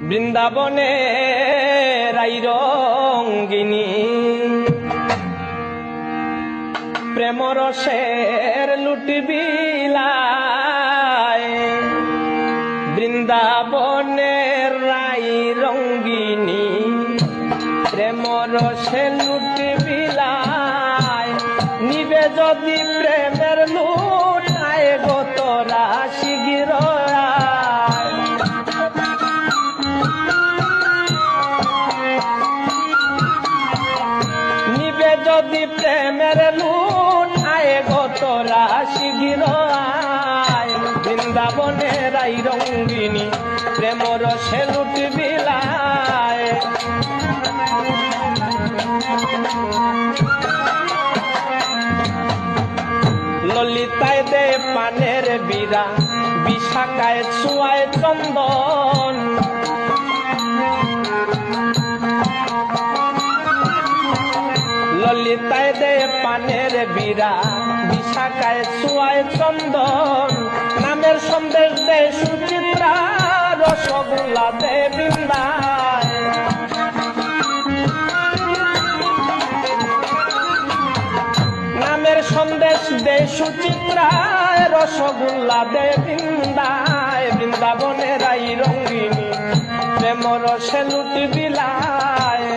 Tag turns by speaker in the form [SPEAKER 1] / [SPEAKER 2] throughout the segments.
[SPEAKER 1] বৃন্দাবনে রাই রঙ্গিনী প্রেম রসের লুটবিলায়। বৃন্দাবনে রাই রঙ্গিনী প্রেম রসে লুটবিলায়। নিবে যদি প্রেমের লুটায় গো তোরা শিগির যদি প্রেমের লুটায় গো তোরা শিগির আয়। বৃন্দাবনে রাই রঙ্গিনী প্রেম রসে লুটবিলায়। ললিতায় দে পানের বীরা বিশাখায় ছোঁয়ায় চন্দন। ললিতায় দে পানের বীরা বিশাখায় ছোঁয়ায় চন্দন। নামের সন্দেশ দে সুচিত্রা রসগোল্লা দে বৃন্দায়। নামের সন্দেশ দে সুচিত্রা রসগোল্লা দে বৃন্দায়। বৃন্দাবনে রাই রঙ্গিনী প্রেম রসে লুটবিলায়।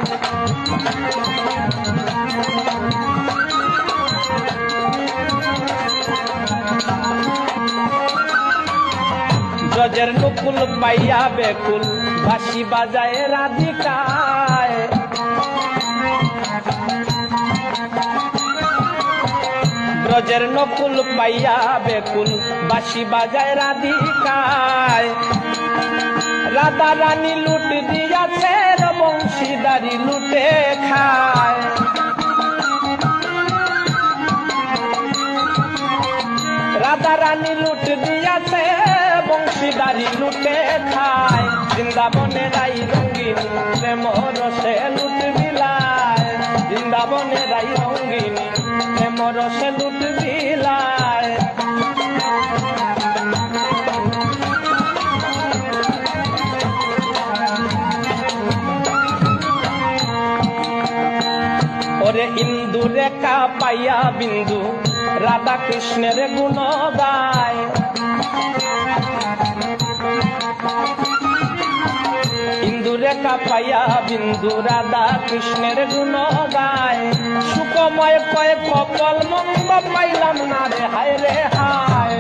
[SPEAKER 1] ব্রজের নকুল পাইয়া বেকুল বাঁশি বাজায় রাধিকায়। ব্রজের নকুল পাইয়া বেকুল বাঁশি বাজায় রাধিকায়। রাধা রানী লুট দিয়াছে বংশীদারি লুটে খায়। রাধা রানী লুট দিয়াছে বংশীদারি লুটে খায়। বৃন্দাবনে রাই রঙ্গিনী প্রেম রসে লুটবিলায়। বৃন্দাবনে রাই রঙ্গিনী প্রেম রসে লুটবিলায়। ওরে ইন্দু রেখা পাইয়া বিন্দু রাধা কৃষ্ণের গুণ গায়। ইন্দু রেখা পাইয়া বিন্দু রাধা কৃষ্ণের গুণ গায়। সুখময় কয় কপল মন্দ পাইলাম না রে হায় রে হায়।